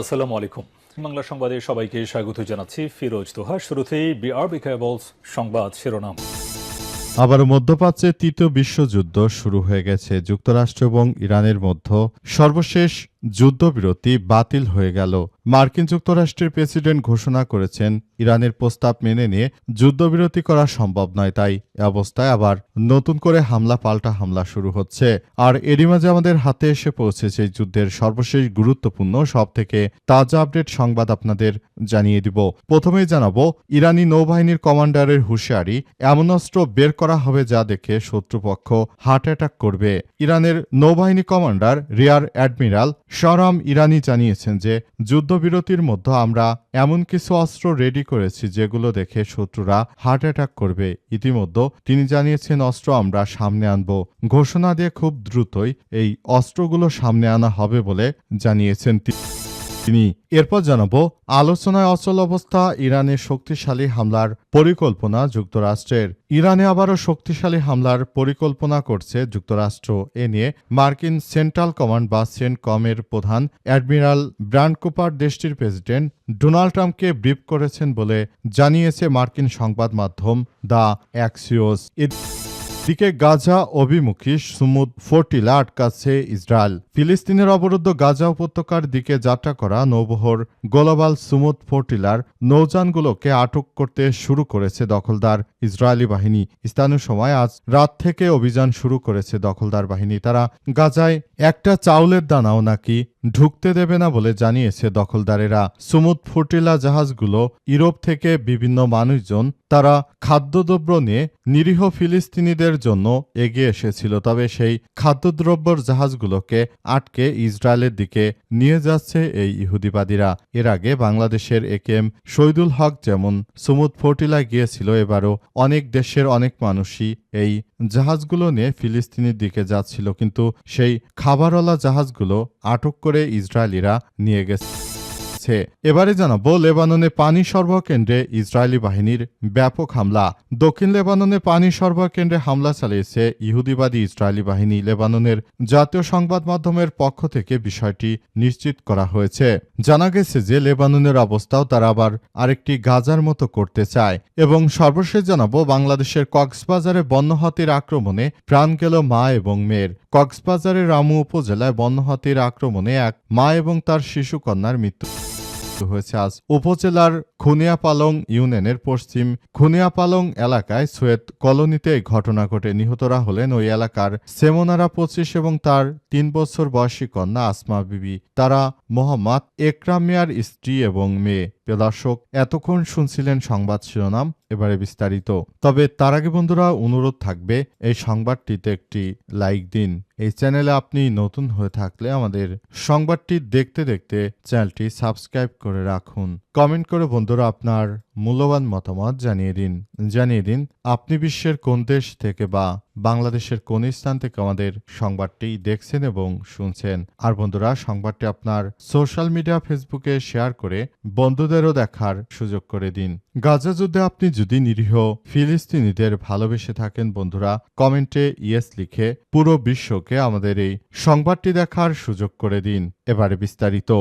আসসালামু আলাইকুম। বাংলা সংবাদে সবাইকে স্বাগত জানাচ্ছি ফিরোজ তোহা। শুরুতেই বিআরবি কেবলস সংবাদ শিরোনাম। আবারও মধ্যপ্রাচ্যে তৃতীয় বিশ্বযুদ্ধ শুরু হয়ে গেছে। যুক্তরাষ্ট্র এবং ইরানের মধ্যে সর্বশেষ যুদ্ধবিরতি বাতিল হয়ে গেল। মার্কিন যুক্তরাষ্ট্রের প্রেসিডেন্ট ঘোষণা করেছেন ইরানের প্রস্তাব মেনে নিয়ে যুদ্ধবিরতি করা সম্ভব নয়। তাই এ অবস্থায় আবার নতুন করে পাল্টা হামলা শুরু হচ্ছে। আর এরই মাঝে আমাদের হাতে এসে পৌঁছেছে এই যুদ্ধের সর্বশেষ গুরুত্বপূর্ণ সবথেকে তাজা আপডেট সংবাদ আপনাদের জানিয়ে দিব। প্রথমেই জানাবো ইরানি নৌবাহিনীর কমান্ডারের হুঁশিয়ারি, এমন অস্ত্র বের করা হবে যা দেখে শত্রুপক্ষ হার্ট অ্যাটাক করবে। ইরানের নৌবাহিনী কমান্ডার রিয়ার অ্যাডমিরাল শহরাম ইরানি জানিয়েছেন যে যুদ্ধবিরতির মধ্যে আমরা এমন কিছু অস্ত্র রেডি করেছি যেগুলো দেখে শত্রুরা হার্ট অ্যাটাক করবে। ইতিমধ্যে তিনি জানিয়েছেন অস্ত্র আমরা সামনে আনব। ঘোষণা দিয়ে খুব দ্রুতই এই অস্ত্রগুলো সামনে আনা হবে বলে জানিয়েছেন তিনি। এরপর জানাবো আলোচনায় অচল অবস্থা, ইরানের শক্তিশালী হামলার পরিকল্পনা যুক্তরাষ্ট্রের। ইরানে আবারও শক্তিশালী হামলার পরিকল্পনা করছে যুক্তরাষ্ট্র। এ নিয়ে মার্কিন সেন্ট্রাল কমান্ড বা সেন্টকমের প্রধান অ্যাডমিরাল ব্র্যান্ড কুপার দেশটির প্রেসিডেন্ট ডোনাল্ড ট্রাম্পকে ব্রিফ করেছেন বলে জানিয়েছে মার্কিন সংবাদ মাধ্যম দ্য অ্যাক্সিওস। দিকে গাজা অভিমুখী সুমুদ ফোর্টিলা আটকাচ্ছে ইসরায়েল। ফিলিস্তিনের অবরুদ্ধ গাজা উপত্যকার দিকে যাত্রা করা নৌবহর গ্লোবাল সুমুদ ফোর্টিলার নৌযানগুলোকে আটক করতে শুরু করেছে দখলদার ইসরায়েলি বাহিনী। স্থানীয় সময় আজ রাত থেকে অভিযান শুরু করেছে দখলদার বাহিনী। তারা গাজায় একটা চাউলের দানাও নাকি ঢুকতে দেবে না বলে জানিয়েছে দখলদারেরা। সুমুদ ফোর্টিলা জাহাজগুলো ইউরোপ থেকে বিভিন্ন মানুষজন তারা খাদ্যদ্রব্য নিয়ে নিরীহ ফিলিস্তিনিদের জন্য এগিয়ে এসেছিল। তবে সেই খাদ্যদ্রব্যর জাহাজগুলোকে আটকে ইসরায়েলের দিকে নিয়ে যাচ্ছে এই ইহুদিবাদীরা। এর আগে বাংলাদেশের একেএম শহীদুল হক যেমন সুমুদ ফোর্টিলায় গিয়েছিল, এবারও অনেক দেশের অনেক মানুষই এই জাহাজগুলো নিয়ে ফিলিস্তিনের দিকে যাচ্ছিল, কিন্তু সেই খাবারওয়ালা জাহাজগুলো আটক করে ইসরায়েলিরা নিয়ে গেছে। এবারে জানাবো লেবাননে পানি সরবরাহ কেন্দ্রে ইসরায়েলি বাহিনীর ব্যাপক হামলা। দক্ষিণ লেবাননে পানি সরবরাহ কেন্দ্রে হামলা চালিয়েছে ইহুদিবাদী ইসরায়েলি বাহিনী। লেবাননের জাতীয় সংবাদ মাধ্যমের পক্ষ থেকে বিষয়টি নিশ্চিত করা হয়েছে। জানা গেছে যে লেবাননের অবস্থাও তারা আবার আরেকটি গাজার মতো করতে চায়। এবং সর্বশেষ জানাবো বাংলাদেশের কক্সবাজারে বন্যহাতির আক্রমণে প্রাণ গেল মা এবং মেয়ের। কক্সবাজারের রামু উপজেলায় বন্যহাতির আক্রমণে এক মা এবং তার শিশুকন্যার মৃত্যু হয়েছে আজ। উপজেলার খুনিয়াপালং ইউনিয়নের পশ্চিম খুনিয়াপালং এলাকায় সৈয়দ কলোনিতে এই ঘটনা ঘটে। নিহতরা হলেন ওই এলাকার সেমনারা 25 এবং তার 3 বছর বয়সী কন্যা আসমা বিবি। তারা মোহাম্মদ একরাম মিয়ার স্ত্রী এবং মেয়ে। দর্শক, এতক্ষণ শুনছিলেন সংবাদ শিরোনাম, এবারে বিস্তারিত। তবে তার আগে বন্ধুরা অনুরোধ থাকবে এই সংবাদটিতে একটি লাইক দিন। এই চ্যানেলে আপনি নতুন হয়ে থাকলে আমাদের সংবাদটি দেখতে দেখতে চ্যানেলটি সাবস্ক্রাইব করে রাখুন। কমেন্ট করে বন্ধুরা আপনার মূল্যবান মতামত জানিয়ে দিন আপনি বিশ্বের কোন দেশ থেকে বা বাংলাদেশের কোন স্থান থেকে আমাদের সংবাদটি দেখছেন এবং শুনছেন। আর বন্ধুরা সংবাদটি আপনার সোশ্যাল মিডিয়া ফেসবুকে শেয়ার করে বন্ধুদেরও দেখার সুযোগ করে দিন। গাজা যুদ্ধে আপনি যদি নিরীহ ফিলিস্তিনিদের ভালোবেসে থাকেন বন্ধুরা, কমেন্টে ইয়েস লিখে পুরো বিশ্বকে আমাদের এই সংবাদটি দেখার সুযোগ করে দিন। এবারে বিস্তারিত।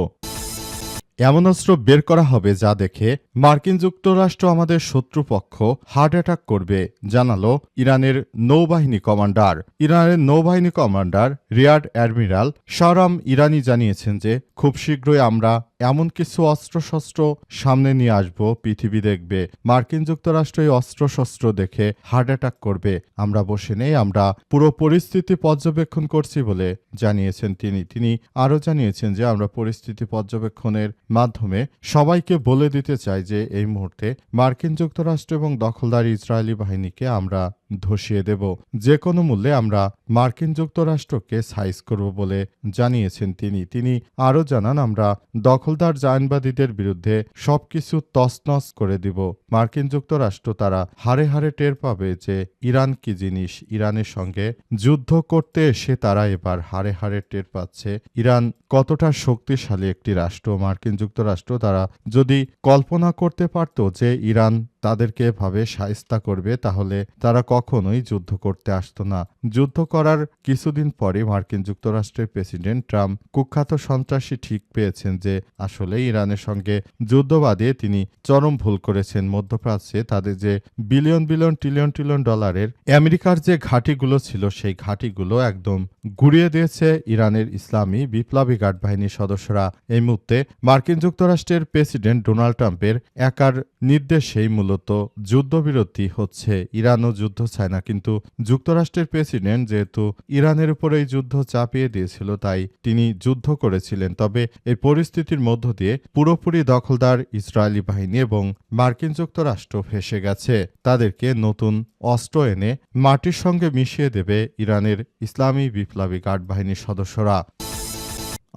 এমন অস্ত্র বের করা হবে যা দেখে মার্কিন যুক্তরাষ্ট্র আমাদের শত্রুপক্ষ হার্ট অ্যাটাক করবে, জানালো ইরানের নৌবাহিনী কমান্ডার। ইরানের নৌবাহিনী কমান্ডার রিয়ার অ্যাডমিরাল শহরাম ইরানি জানিয়েছেন যে খুব শীঘ্রই আমরা এমন কিছু অস্ত্রশস্ত্র সামনে নিয়ে আসব পৃথিবী দেখবে। মার্কিন যুক্তরাষ্ট্র এই অস্ত্রশস্ত্র দেখে হার্ট অ্যাটাক করবে। আমরা বসে নেই, আমরা পুরো পরিস্থিতি পর্যবেক্ষণ করছি বলে জানিয়েছেন তিনি আরও জানিয়েছেন যে আমরা পরিস্থিতি পর্যবেক্ষণের মাধ্যমে সবাইকে বলে দিতে চাই যে এই মুহূর্তে মার্কিন যুক্তরাষ্ট্র এবং দখলদার ইসরায়েলি বাহিনীকে আমরা ধসিয়ে দেব। যে কোনো মূল্যে আমরা মার্কিন যুক্তরাষ্ট্রকে সাইজ করব বলে জানিয়েছেন তিনি আরও জানান আমরা দখলদার জায়নবাদীদের বিরুদ্ধে সবকিছু তছনছ করে দিব। মার্কিন যুক্তরাষ্ট্র তারা হারে হারে টের পাবে যে ইরান কি জিনিস। ইরানের সঙ্গে যুদ্ধ করতে এসে তারা এবার হারে হারে টের পাচ্ছে ইরান কতটা শক্তিশালী একটি রাষ্ট্র। মার্কিন যুক্তরাষ্ট্র তারা যদি কল্পনা করতে পারত যে ইরান তাদেরকে এভাবে শায়েস্তা করবে তাহলে তারা কখনোই যুদ্ধ করতে আসতো না। যুদ্ধ করার কিছুদিন পরে মার্কিন যুক্তরাষ্ট্রের প্রেসিডেন্ট ট্রাম্প কুখ্যাত সন্ত্রাসী ঠিক পেয়েছেন যে আসলে ইরানের সঙ্গে যুদ্ধ বাদে তিনি চরম ভুল করেছেন। মধ্যপ্রাচ্যে তাদের যে বিলিয়ন বিলিয়ন ট্রিলিয়ন ট্রিলিয়ন ডলারের আমেরিকার যে ঘাঁটিগুলো ছিল সেই ঘাঁটিগুলো একদম গুড়িয়ে দিয়েছে ইরানের ইসলামী বিপ্লবী গার্ড বাহিনীর সদস্যরা। এই মুহূর্তে মার্কিন যুক্তরাষ্ট্রের প্রেসিডেন্ট ডোনাল্ড ট্রাম্পের একার নির্দেশেই মূলত যুদ্ধবিরতি হচ্ছে। ইরানও যুদ্ধ চায় না, কিন্তু যুক্তরাষ্ট্রের প্রেসিডেন্ট যেহেতু ইরানের উপর এই যুদ্ধ চাপিয়ে দিয়েছিল তাই তিনি যুদ্ধ করেছিলেন। তবে এই পরিস্থিতির মধ্য দিয়ে পুরোপুরি দখলদার ইসরায়েলি বাহিনী এবং মার্কিন যুক্তরাষ্ট্র ফেঁসে গেছে। তাদেরকে নতুন অস্ত্র এনে মাটির সঙ্গে মিশিয়ে দেবে ইরানের ইসলামী বিপ্লবী গার্ড বাহিনীর সদস্যরা।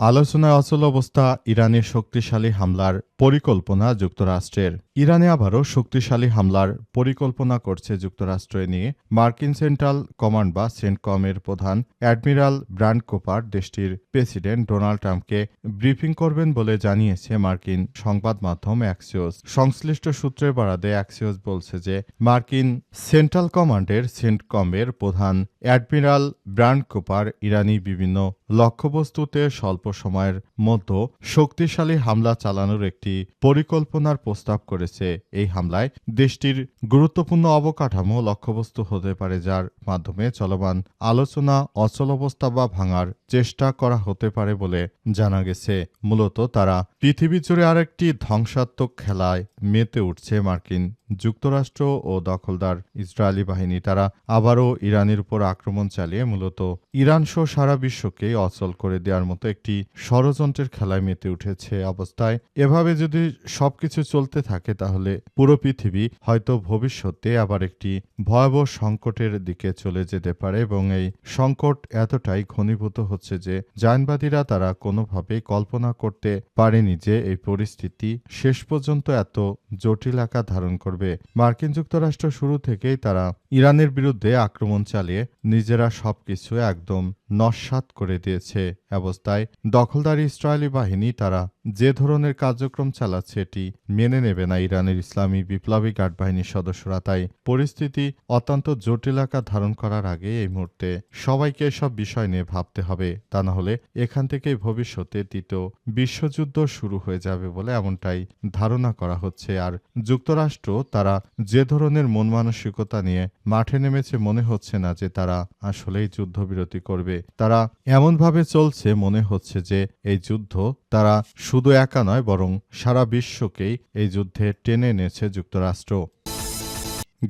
আলোচনায় অচল অবস্থা, ইরানের শক্তিশালী হামলার পরিকল্পনা যুক্তরাষ্ট্রের। ইরানে আবারও শক্তিশালী হামলার পরিকল্পনা করছে যুক্তরাষ্ট্র নিয়ে মার্কিন সেন্ট্রাল কমান্ড বা সেন্টকমের প্রধান অ্যাডমিরাল ব্র্যান্ড কোপার দেশটির প্রেসিডেন্ট ডোনাল্ড ট্রাম্পকে ব্রিফিং করবেন বলে জানিয়েছে মার্কিন সংবাদ মাধ্যম অ্যাক্সিওস। সংশ্লিষ্ট সূত্রের বরাতে অ্যাক্সিওস বলছে যে মার্কিন সেন্ট্রাল কমান্ডের সেন্টকমের প্রধান অ্যাডমিরাল ব্র্যান্ড কোপার ইরানি বিভিন্ন লক্ষ্যবস্তুতে স্বল্প সময়ের মধ্যে শক্তিশালী হামলা চালানোর একটি পরিকল্পনার প্রস্তাব করেছে। এই হামলায় দেশটির গুরুত্বপূর্ণ অবকাঠামো লক্ষ্যবস্তু হতে পারে, যার মাধ্যমে চলমান আলোচনা অচলাবস্থা বা ভাঙার চেষ্টা করা হতে পারে বলে জানা গেছে। মূলত তারা পৃথিবী জুড়ে আরেকটি ধ্বংসাত্মক খেলায় মেতে উঠছে মার্কিন যুক্তরাষ্ট্র ও দখলদার ইসরায়েলি বাহিনী। তারা আবারও ইরানের উপর আক্রমণ চালিয়ে মূলত ইরান সহ সারা বিশ্বকে অচল করে দেওয়ার মতো একটি ষড়যন্ত্রের খেলায় মেতে উঠেছে অবস্থায়। এভাবে যদি সবকিছু চলতে থাকে তাহলে পুরো পৃথিবী হয়তো ভবিষ্যতে আবার একটি ভয়াবহ সংকটের দিকে চলে যেতে পারে এবং এই সংকট এতটাই ঘনীভূত হচ্ছে যে জায়নবাদীরা তারা কোনোভাবেই কল্পনা করতে পারেনি যে এই পরিস্থিতি শেষ পর্যন্ত এত জটিল আকার ধারণ করবে। মার্কিন যুক্তরাষ্ট্র শুরু থেকেই তারা ইরানের বিরুদ্ধে আক্রমণ চালিয়ে নিজেরা সবকিছু একদম নস্যাৎ করে দিয়েছে। অবস্থায় দখলদার ইসরায়েলি বাহিনী তারা যে ধরনের কার্যক্রম চালাচ্ছে এটি মেনে নেবে না ইরানের ইসলামী বিপ্লবী গার্ড বাহিনীর সদস্যরা। তাই পরিস্থিতি অত্যন্ত জটিল আকার ধারণ করার আগে এই মুহূর্তে সবাইকে এসব বিষয় নিয়ে ভাবতে হবে, তা না হলে এখান থেকেই ভবিষ্যতে তৃতীয় বিশ্বযুদ্ধ শুরু হয়ে যাবে বলে এমনটাই ধারণা করা হচ্ছে। আর যুক্তরাষ্ট্র তারা যে ধরনের মন মানসিকতা নিয়ে মাঠে নেমেছে মনে হচ্ছে না যে তারা আসলেই যুদ্ধবিরতি করবে। তারা এমনভাবে চলছে মনে হচ্ছে যে এই যুদ্ধ তারা শুধু একা নয় বরং সারা বিশ্বকেই এই যুদ্ধে টেনে এনেছে যুক্তরাষ্ট্র।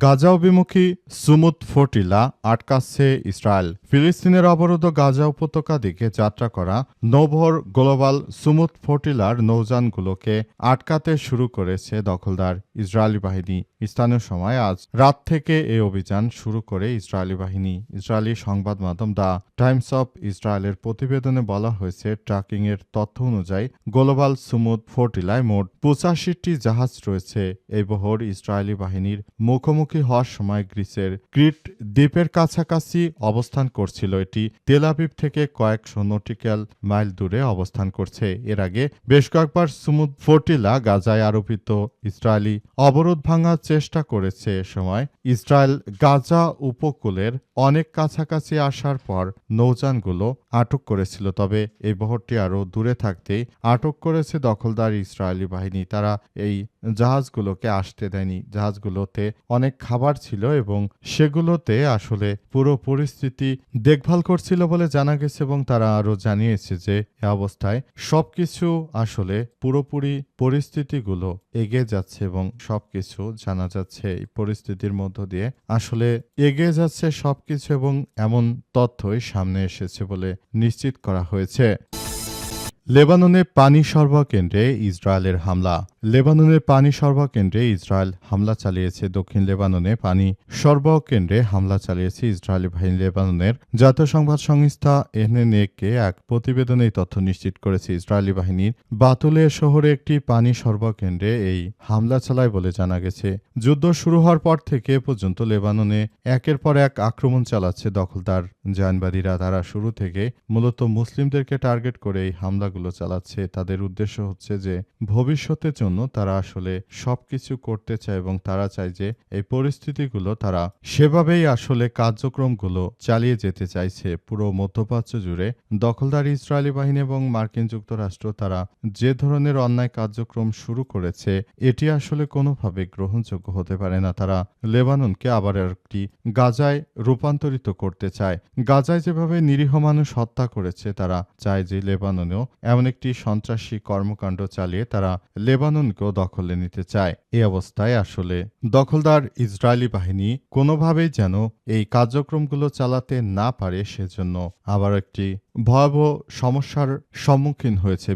গাজা অভিমুখী সুমুদ ফ্লোটিলা আটকাচ্ছে ইসরায়েল। ফিলিস্তিনের অবরোধ গাজা উপত্যকা দিকে যাত্রা করা নৌবহর গ্লোবাল সুমুদ ফ্লোটিলার নৌযানগুলোকে আটকাতে শুরু করেছে দখলদার ইসরায়েলি বাহিনী। স্থানীয় সময় আজ রাত থেকে এই অভিযান শুরু করে ইসরায়েলি বাহিনী। ইসরায়েলি সংবাদ মাধ্যম দ্য টাইমস অফ ইসরায়েলের প্রতিবেদনে বলা হয়েছে, ট্র্যাকিংয়ের তথ্য অনুযায়ী গ্লোবাল সুমুদ ফ্লোটিলায় মোট 85টি জাহাজ রয়েছে। এই বহর ইসরায়েলি বাহিনীর মুখোমুখি হওয়ার সময় গ্রিসের ক্রিট দ্বীপের কাছাকাছি অবস্থান করছিল। এটি তেল আবিব থেকে কয়েকশো নটিক্যাল মাইল দূরে অবস্থান করছে। এর আগে বেশ কয়েকবার সুমুদ ফ্লোটিলা গাজায় আরোপিত ইসরায়েলি অবরোধ ভাঙার চেষ্টা করেছে। এ সময় ইসরায়েল গাজা উপকূলের অনেক কাছাকাছি আসার পর নৌযানগুলো আটক করেছিল, তবে এই বহরটি আরও দূরে থাকতেই আটক করেছে দখলদার ইসরায়েলি বাহিনী। তারা এই জাহাজগুলোকে আসতে দেয়নি। জাহাজগুলোতে অনেক খাবার ছিল এবং সেগুলোতে আসলে পুরো পরিস্থিতি দেখভাল করছিল বলে জানা গেছে এবং তারা আরও জানিয়েছে যে এ অবস্থায় সবকিছু আসলে পুরোপুরি পরিস্থিতিগুলো এগিয়ে যাচ্ছে এবং সবকিছু জানা যাচ্ছে এই পরিস্থিতির মধ্য দিয়ে আসলে এগিয়ে যাচ্ছে সবকিছু এবং এমন তথ্যই সামনে এসেছে বলে নিশ্চিত করা হয়েছে। লেবাননে পানি সরবরাহ কেন্দ্রে ইসরায়েলের হামলা। লেবাননের পানি সরবরাহ কেন্দ্রে ইসরায়েল হামলা চালিয়েছে। দক্ষিণ লেবাননে পানি সরবরাহ কেন্দ্রে হামলা চালিয়েছে ইসরায়েলি বাহিনী। লেবাননের জাতীয় সংবাদ সংস্থা এনএনএ-কে এক প্রতিবেদনে এই তথ্য নিশ্চিত করেছে। ইসরায়েলি বাহিনীর বাতুলে শহরে একটি পানি সরবরাহ কেন্দ্রে এই হামলা চালায় বলে জানা গেছে। যুদ্ধ শুরু হওয়ার পর থেকে পর্যন্ত লেবাননে একের পর এক আক্রমণ চালাচ্ছে দখলদার জায়নবাদীরা। তারা শুরু থেকে মূলত মুসলিমদেরকে টার্গেট করে এই হামলাগুলো হামলাগুলো চালাচ্ছে তাদের উদ্দেশ্য হচ্ছে যে ভবিষ্যতের জন্য তারা আসলে সবকিছু করতে চায় এবং তারা চায় যে এই পরিস্থিতিগুলো তারা সেভাবেই আসলে কার্যক্রমগুলো চালিয়ে যেতে চাইছে পুরো মধ্যপ্রাচ্য জুড়ে। দখলদার ইসরায়েলি বাহিনী এবং মার্কিন যুক্তরাষ্ট্র তারা যে ধরনের অন্যায় কার্যক্রম শুরু করেছে এটি আসলে কোনোভাবে গ্রহণযোগ্য হতে পারে না। তারা লেবাননকে আবার একটি গাজায় রূপান্তরিত করতে চায়। গাজায় যেভাবে নিরীহ মানুষ হত্যা করেছে তারা চায় যে লেবাননেও এমন একটি সন্ত্রাসী কর্মকাণ্ড চালিয়ে তারা লেবাননকেও দখলে নিতে চায়। এই অবস্থায় আসলে দখলদার ইসরায়েলি বাহিনী কোনোভাবেই যেন এই কার্যক্রমগুলো চালাতে না পারে সেজন্য আবার একটি ভয়াবহ সমস্যার সম্মুখীন হয়েছে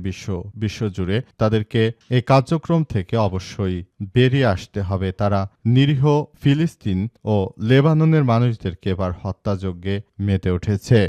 বিশ্বজুড়ে। তাদেরকে এই কার্যক্রম থেকে অবশ্যই বেরিয়ে আসতে হবে। তারা নিরীহ ফিলিস্তিন ও লেবাননের মানুষদেরকে এবার হত্যাযজ্ঞে মেতে উঠেছে।